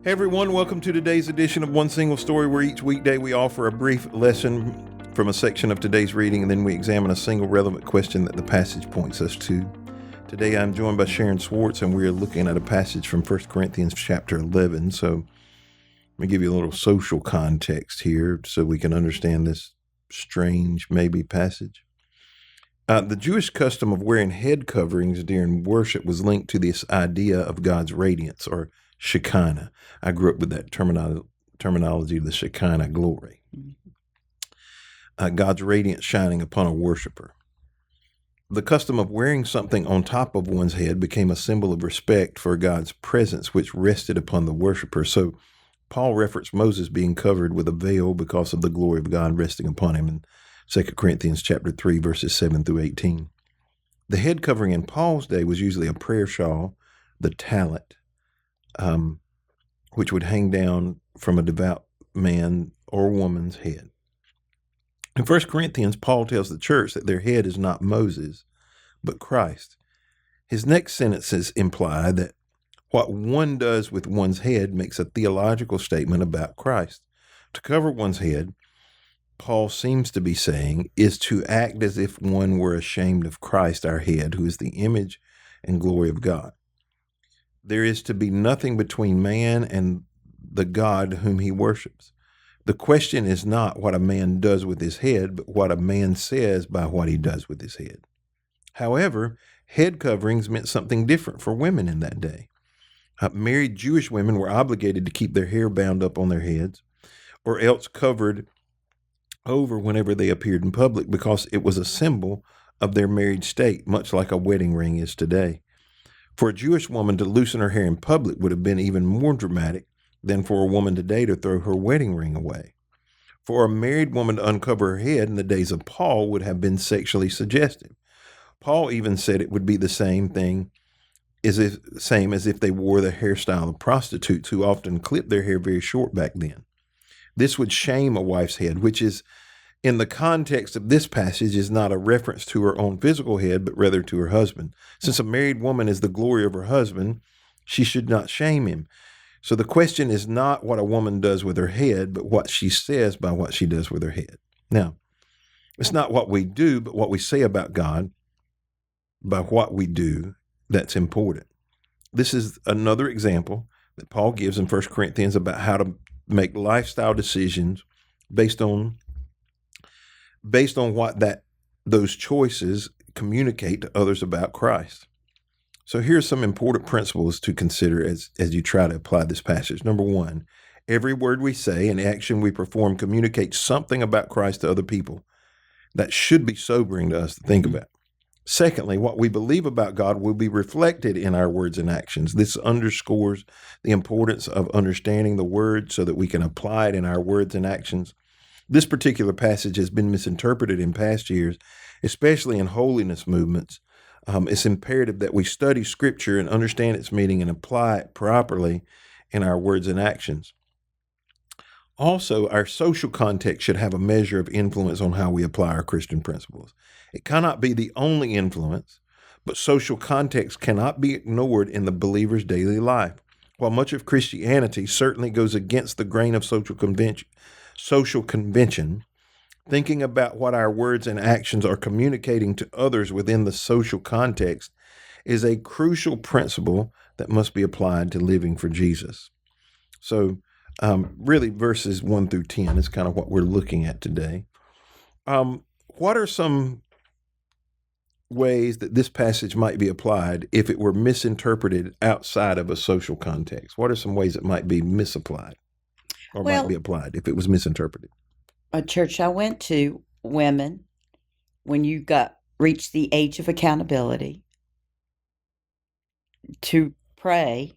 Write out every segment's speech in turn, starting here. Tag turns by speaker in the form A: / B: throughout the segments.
A: Hey everyone, welcome to today's edition of One Single Story, where each weekday we offer a brief lesson from a section of today's reading, and then we examine a single relevant question that the passage points us to. Today I'm joined by Sharon Schwartz, and we are looking at a passage from 1 Corinthians chapter 11. So let me give you a little social context here so we can understand this strange, maybe, passage. The Jewish custom of wearing head coverings during worship was linked to this idea of God's radiance, or Shekinah. I grew up with that terminology, the Shekinah glory. God's radiance shining upon a worshiper. The custom of wearing something on top of one's head became a symbol of respect for God's presence, which rested upon the worshiper. So Paul referenced Moses being covered with a veil because of the glory of God resting upon him in 2 Corinthians chapter 3, verses 7 through 18. The head covering in Paul's day was usually a prayer shawl, the tallit, which would hang down from a devout man or woman's head. In 1 Corinthians, Paul tells the church that their head is not Moses, but Christ. His next sentences imply that what one does with one's head makes a theological statement about Christ. To cover one's head, Paul seems to be saying, is to act as if one were ashamed of Christ, our head, who is the image and glory of God. There is to be nothing between man and the God whom he worships. The question is not what a man does with his head, but what a man says by what he does with his head. However, head coverings meant something different for women in that day. Married Jewish women were obligated to keep their hair bound up on their heads, or else covered over whenever they appeared in public, because it was a symbol of their married state, much like a wedding ring is today. For a Jewish woman to loosen her hair in public would have been even more dramatic than for a woman today to throw her wedding ring away. For a married woman to uncover her head in the days of Paul would have been sexually suggestive. Paul even said it would be the same as if they wore the hairstyle of prostitutes, who often clipped their hair very short back then. This would shame a wife's head, which is, in the context of this passage, is not a reference to her own physical head, but rather to her husband. Since a married woman is the glory of her husband, she should not shame him. So the question is not what a woman does with her head, but what she says by what she does with her head. Now, it's not what we do, but what we say about God by what we do that's important. This is another example that Paul gives in 1 Corinthians about how to make lifestyle decisions based on what those choices communicate to others about Christ. So here's some important principles to consider as you try to apply this passage. Number one, every word we say and action we perform communicates something about Christ to other people. That should be sobering to us to think about. Secondly, what we believe about God will be reflected in our words and actions. This underscores the importance of understanding the word so that we can apply it in our words and actions. This particular passage has been misinterpreted in past years, especially in holiness movements. It's imperative that we study Scripture and understand its meaning and apply it properly in our words and actions. Also, our social context should have a measure of influence on how we apply our Christian principles. It cannot be the only influence, but social context cannot be ignored in the believer's daily life. While much of Christianity certainly goes against the grain of social convention, thinking about what our words and actions are communicating to others within the social context is a crucial principle that must be applied to living for Jesus. So really verses 1 through 10 is kind of what we're looking at today. What are some ways that this passage might be applied if it were misinterpreted outside of a social context? What are some ways it might be misapplied or might be applied if it was misinterpreted?
B: A church I went to, women, when you reached the age of accountability to pray,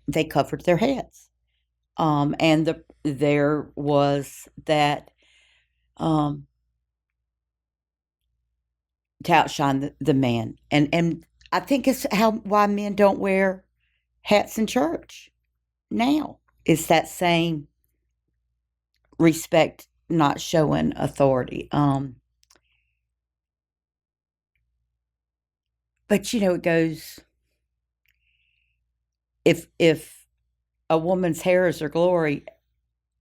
B: they covered their heads. And there was that to outshine the man. And I think it's why men don't wear hats in church now. It's that same respect, not showing authority. But it goes, if a woman's hair is her glory.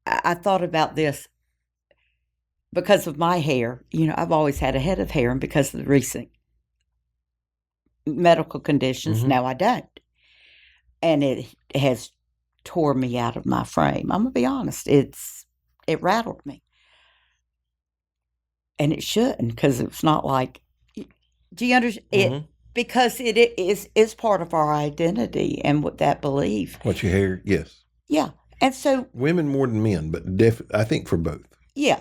B: I thought about this because of my hair. I've always had a head of hair, and because of the recent medical conditions, now I don't. And it has tore me out of my frame. I'm going to be honest. It rattled me. And it shouldn't, because it's not like, do you understand? It, because it is part of our identity and what that belief.
A: What your hair, yes.
B: Yeah. And so.
A: Women more than men, but I think for both.
B: Yeah.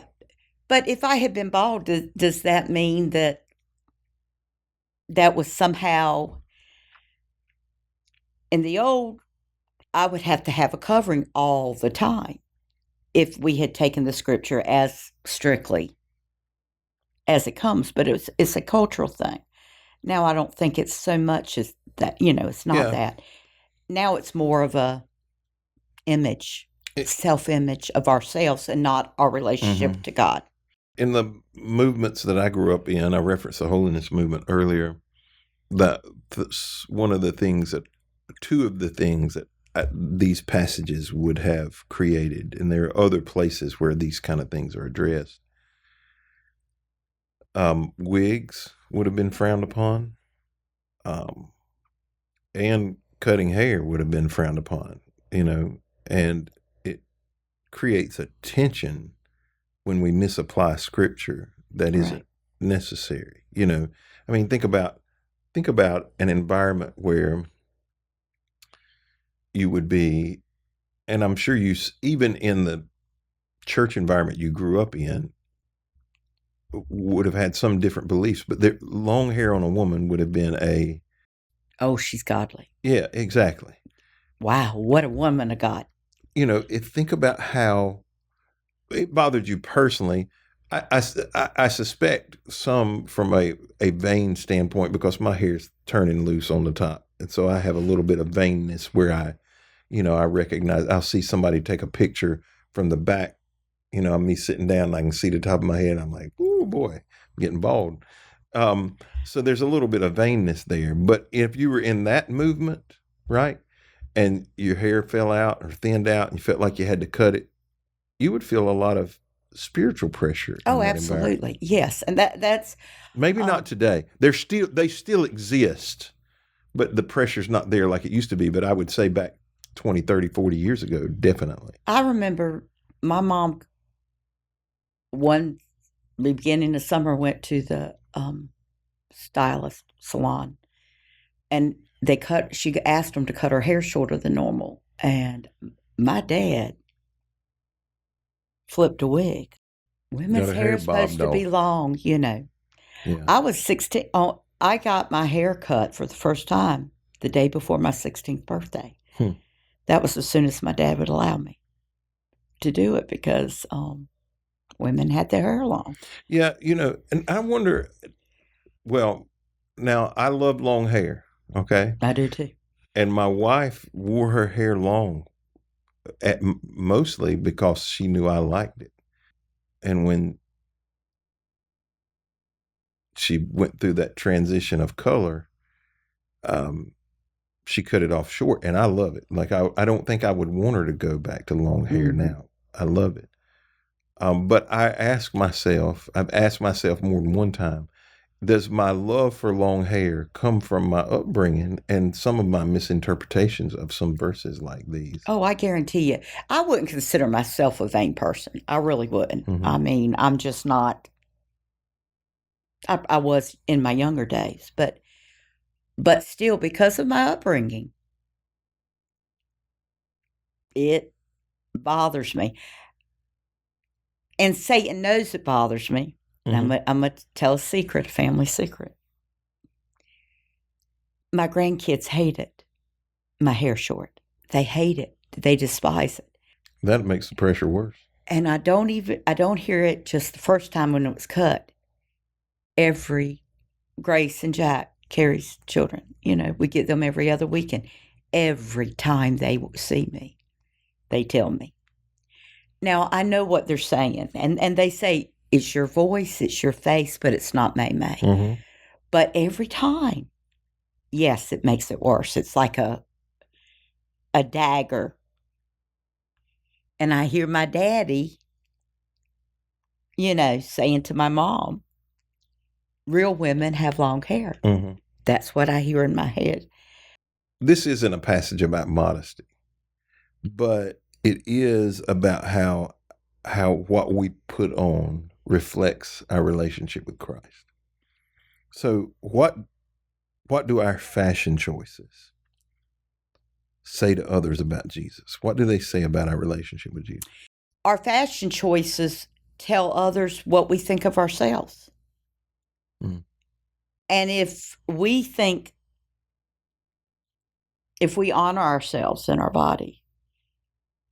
B: But if I had been bald, does that mean that was somehow, in the old, I would have to have a covering all the time if we had taken the scripture as strictly as it comes. But it's a cultural thing. Now I don't think it's so much as that, it's not that. Now it's more of a image, self-image of ourselves and not our relationship to God.
A: In the movements that I grew up in, I referenced the Holiness movement earlier, two of the things that these passages would have created, and there are other places where these kind of things are addressed. Wigs would have been frowned upon, and cutting hair would have been frowned upon, and it creates a tension when we misapply scripture that isn't necessary. I mean, think about an environment where you would be, and I'm sure even in the church environment you grew up in, would have had some different beliefs, but long hair on a woman would have been
B: oh, she's godly.
A: Yeah, exactly.
B: Wow, what a woman of God.
A: Think about how it bothered you personally. I suspect some from a vain standpoint, because my hair's turning loose on the top. And so I have a little bit of vainness where I recognize, I'll see somebody take a picture from the back, me sitting down, and I can see the top of my head. I'm like, oh boy, I'm getting bald. So there's a little bit of vainness there. But if you were in that movement, right, and your hair fell out or thinned out and you felt like you had to cut it, you would feel a lot of spiritual pressure.
B: Oh, absolutely. Yes. And that's
A: maybe not today. They still exist, but the pressure's not there like it used to be. But I would say back 20, 30, 40 years ago, definitely.
B: I remember my mom, one beginning of summer, went to the stylist salon, and she asked them to cut her hair shorter than normal. And my dad flipped a wig. Women's hair is supposed to be long, Yeah. I was 16. I got my hair cut for the first time the day before my 16th birthday. That was as soon as my dad would allow me to do it, because women had their hair long.
A: Yeah, and I wonder, well, now I love long hair, okay?
B: I do too.
A: And my wife wore her hair long mostly because she knew I liked it. And when she went through that transition of color, she cut it off short, and I love it. Like, I don't think I would want her to go back to long hair now. I love it. But I've asked myself more than one time, does my love for long hair come from my upbringing and some of my misinterpretations of some verses like these?
B: Oh, I guarantee you. I wouldn't consider myself a vain person. I really wouldn't. I mean, I'm just not. I was in my younger days, but still, because of my upbringing, it bothers me. And Satan knows it bothers me. And I'm going to tell a secret, a family secret. My grandkids hate it, my hair short. They hate it. They despise it.
A: That makes the pressure worse.
B: And I don't hear it just the first time when it was cut. Every Grace and Jack, Carrie's children, we get them every other weekend. Every time they see me, they tell me. Now, I know what they're saying, and they say, it's your voice, it's your face, but it's not May. But every time, yes, it makes it worse. It's like a dagger And I hear my daddy, saying to my mom, real women have long hair.
A: Mm-hmm.
B: That's what I hear in my head.
A: This isn't a passage about modesty, but it is about how what we put on reflects our relationship with Christ. So what do our fashion choices say to others about Jesus? What do they say about our relationship with Jesus?
B: Our fashion choices tell others what we think of ourselves.
A: Mm.
B: And if we honor ourselves in our body,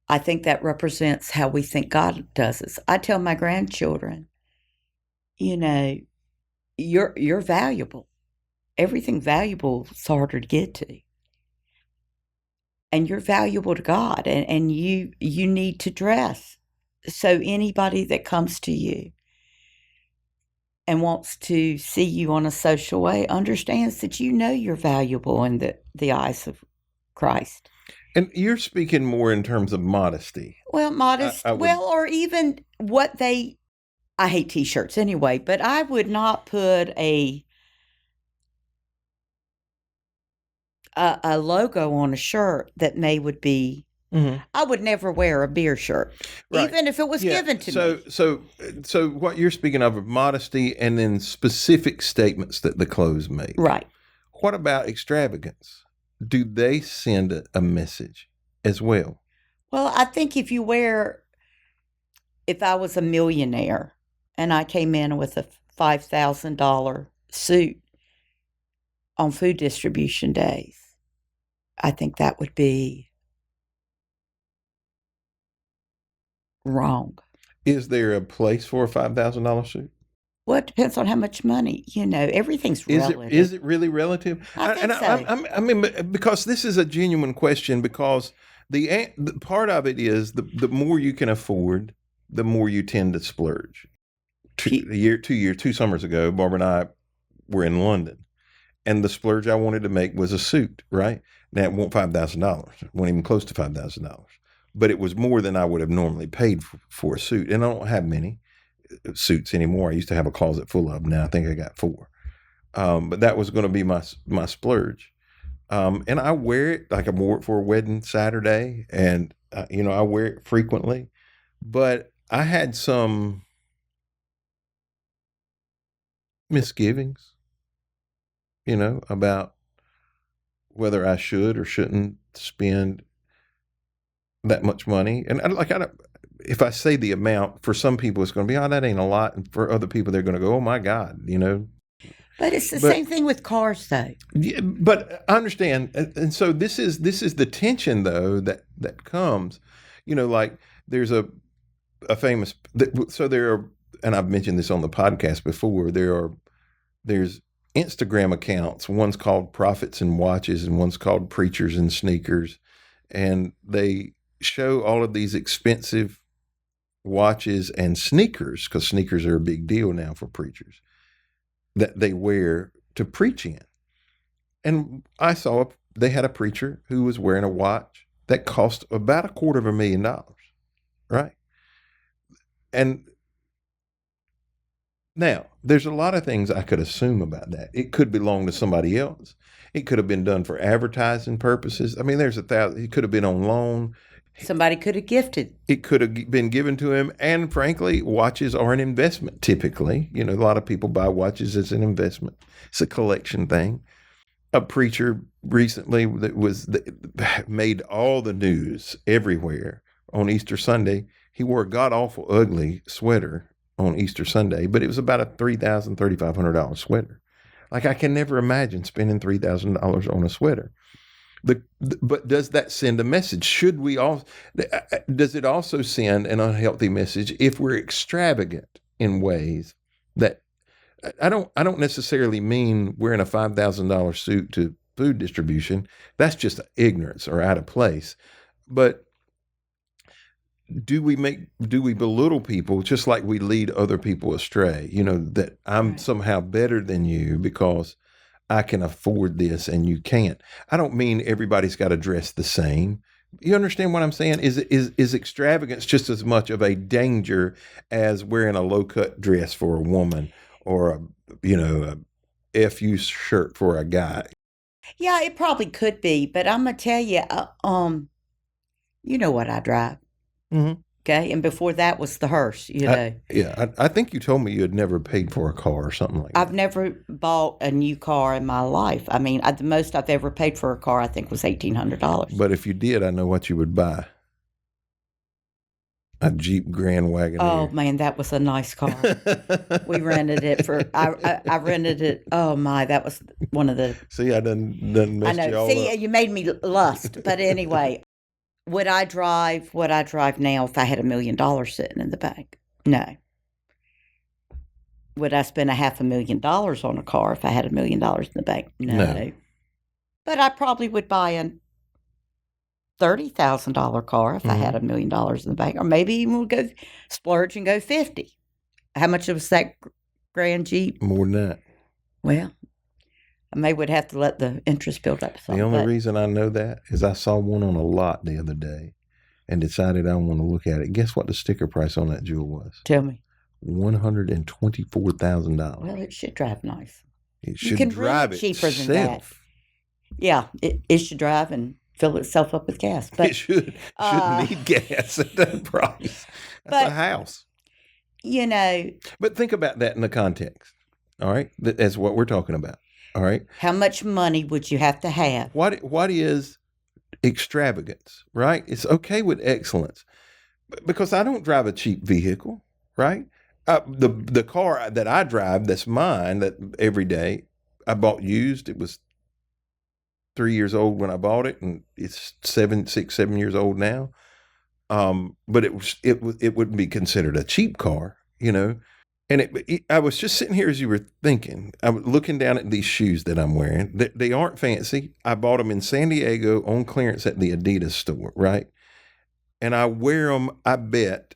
B: I think that represents how we think God does us. I tell my grandchildren, you're valuable. Everything valuable is harder to get to. And you're valuable to God, and you need to dress. So anybody that comes to you and wants to see you on a social way understands that you're valuable in the eyes of Christ.
A: And you're speaking more in terms of modesty.
B: Well, modest,
A: I would,
B: or even I hate T-shirts anyway, but I would not put a logo on a shirt that would be.
A: mm-hmm.
B: I would never wear a beer shirt,
A: Right.
B: even if it was given to me.
A: So what you're speaking of modesty, and then specific statements that the clothes make.
B: Right.
A: What about extravagance? Do they send a message as well?
B: Well, I think if I was a millionaire and I came in with a $5,000 suit on food distribution days, I think that would be wrong.
A: Is there a place for a $5,000 suit?
B: Well, it depends on how much money. Everything's relative.
A: Is it really relative?
B: I think so.
A: I mean, because this is a genuine question, because the part of it is the more you can afford, the more you tend to splurge. 2 summers ago, Barbara and I were in London, and the splurge I wanted to make was a suit, right? Now, it wasn't $5,000. It wasn't even close to $5,000. But it was more than I would have normally paid for a suit. And I don't have many suits anymore. I used to have a closet full of them. Now I think I got 4. But that was going to be my splurge. And I wear it, like I wore it for a wedding Saturday. And, I wear it frequently. But I had some misgivings, about whether I should or shouldn't spend that much money. And if I say the amount, for some people it's going to be, oh, that ain't a lot, and for other people they're going to go, oh my God,
B: But it's the same thing with cars, though.
A: Yeah, but I understand, and so this is the tension though that comes, like there's a famous. So there are, and I've mentioned this on the podcast before. There's Instagram accounts. One's called Prophets and Watches, and one's called Preachers and Sneakers, and they show all of these expensive watches and sneakers, because sneakers are a big deal now for preachers, that they wear to preach in. And I saw they had a preacher who was wearing a watch that cost about $250,000, right? And now, there's a lot of things I could assume about that. It could belong to somebody else. It could have been done for advertising purposes. I mean, it could have been on loan.
B: Somebody could have gifted.
A: It could have been given to him. And frankly, watches are an investment typically. A lot of people buy watches as an investment. It's a collection thing. A preacher recently that made all the news everywhere on Easter Sunday. He wore a god-awful ugly sweater on Easter Sunday, but it was about a $3,000, $3,500 sweater. Like, I can never imagine spending $3,000 on a sweater. But does that send a message? Does it also send an unhealthy message if we're extravagant in ways that I don't necessarily mean wearing a $5,000 suit to food distribution. That's just ignorance or out of place. But do we belittle people just like we lead other people astray? That I'm somehow better than you because I can afford this and you can't. I don't mean everybody's got to dress the same, You understand what I'm saying? Is extravagance just as much of a danger as wearing a low cut dress for a woman, or a FU shirt for a guy?
B: Yeah, it probably could be, but I'm gonna tell you, you know what I drive,
A: Mm-hmm.
B: okay? And before that was the hearse, you know.
A: I think you told me you had never paid for a car or something like
B: I've
A: that.
B: never bought a new car in my life. I mean, the most I've ever paid for a car, I think, was $1,800.
A: But if you did, I know what you would buy. A Jeep Grand
B: Oh
A: Wagoneer.
B: man, that was a nice car. We rented it for. I rented it. Oh my, that was one of the.
A: See, I done
B: I
A: messed you
B: know.
A: all
B: See,
A: up.
B: you made me lust. But anyway, would I drive what I drive now if I had $1 million sitting in the bank? No. Would I spend $500,000 on a car if I had $1 million in the bank? No. But I probably would buy a $30,000 car if I had $1 million in the bank, or maybe even would go splurge and go 50. How much was that Grand Jeep?
A: More than that.
B: Well, I may would have to let the interest build up some.
A: The only reason I know that is I saw one on a lot the other day and decided I want to look at it. Guess what the sticker price on that jewel was?
B: Tell me.
A: $124,000.
B: Well, it should drive nice.
A: It
B: You
A: should
B: can
A: drive
B: rent it cheaper than that.
A: itself.
B: Yeah, it should drive and fill itself up with gas. But
A: It shouldn't need gas at that price. That's a house.
B: You know.
A: But think about that in the context. All right? That's what we're talking about. All right?
B: How much money would you have to have?
A: What is extravagance, right? It's okay with excellence. Because I don't drive a cheap vehicle, right? The car that I drive, that's mine, that every day, I bought used. It was 3 years old when I bought it, and it's 7 years old now. But it wouldn't be considered a cheap car, you know. And I was just sitting here as you were thinking. I was looking down at these shoes that I'm wearing. They aren't fancy. I bought them in San Diego on clearance at the Adidas store, right? And I wear them. I bet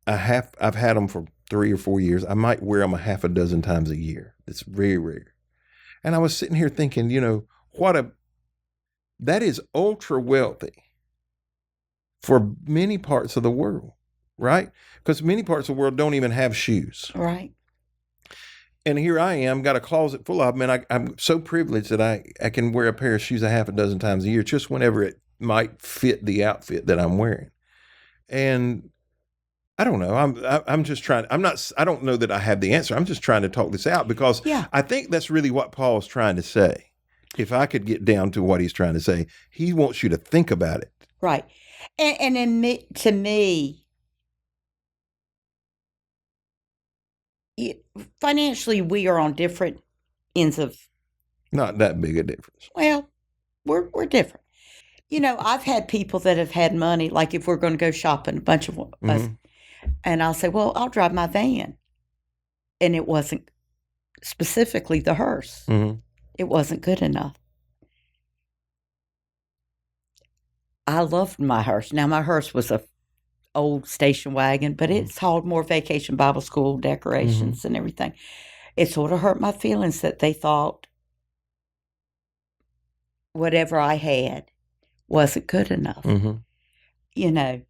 A: I've had them for 3 or 4 years. I might wear them a half a dozen times a year. It's very rare. And I was sitting here thinking, that is ultra wealthy for many parts of the world, right? Because many parts of the world don't even have shoes.
B: Right.
A: And here I am, got a closet full of them, and I'm so privileged that I can wear a pair of shoes a half a dozen times a year, just whenever it might fit the outfit that I'm wearing. And I don't know. I'm just trying. I don't know that I have the answer. I'm just trying to talk this out because I think that's really what Paul's trying to say. If I could get down to what he's trying to say, he wants you to think about it.
B: Right. And to me, financially, we are on different ends of.
A: Not that big a difference.
B: Well, we're different. You know, I've had people that have had money, like if we're going to go shopping, a bunch of us, and I'll say, well, I'll drive my van. And it wasn't specifically the hearse.
A: Mm-hmm.
B: It wasn't good enough. I loved my hearse. Now, my hearse was a old station wagon, but it's hauled more vacation Bible school decorations and everything. It sort of hurt my feelings that they thought whatever I had wasn't good enough. You know,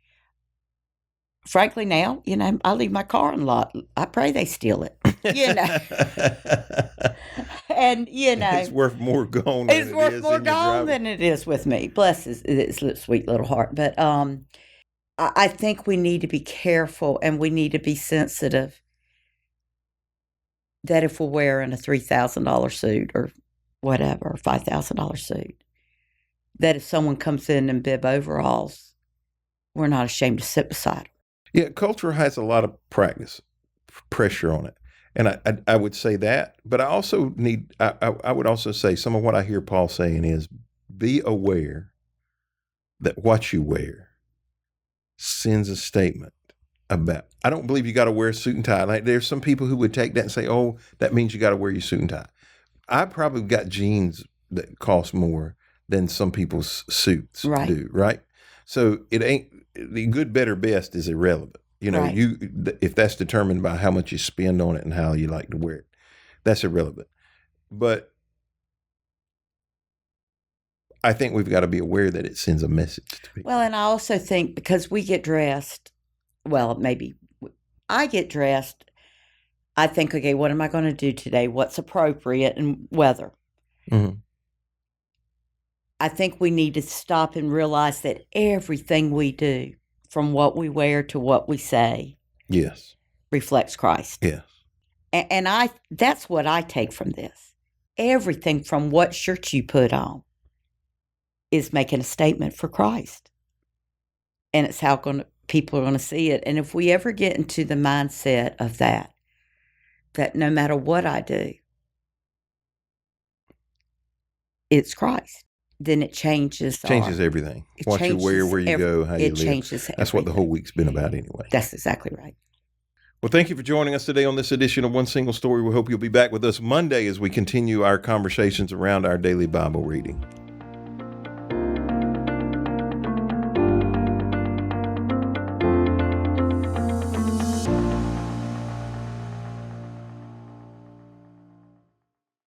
B: frankly now, I leave my car in the lot. I pray they steal it, And,
A: it's worth more gone
B: than it is with me. Bless his sweet little heart. But I think we need to be careful and we need to be sensitive that if we're wearing a $3,000 suit or whatever, $5,000 suit, that if someone comes in bib overalls, we're not ashamed to sit beside them.
A: Yeah, culture has a lot of pressure on it. And I would say that, but I would also say some of what I hear Paul saying is be aware that what you wear sends a statement about. I don't believe you got to wear a suit and tie. Like there's some people who would take that and say, oh, that means you got to wear your suit and tie. I probably got jeans that cost more than some people's suits do, right? So it ain't, the good, better, best is irrelevant. If that's determined by how much you spend on it and how you like to wear it, that's irrelevant. But I think we've got to be aware that it sends a message to people.
B: Well, and I also think because we get dressed, well, maybe I get dressed, I think, okay, what am I going to do today? What's appropriate and weather?
A: Mhm.
B: I think we need to stop and realize that everything we do, from what we wear to what we say,
A: Yes.
B: reflects Christ.
A: Yes.
B: And that's what I take from this. Everything from what shirt you put on is making a statement for Christ. And it's how people are going to see it. And if we ever get into the mindset of that no matter what I do, it's Christ, then it changes
A: everything. What you wear, where you go, how you live.
B: It changes everything.
A: That's what the whole week's been about anyway.
B: That's exactly right.
A: Well, thank you for joining us today on this edition of One Single Story. We hope you'll be back with us Monday as we continue our conversations around our daily Bible reading.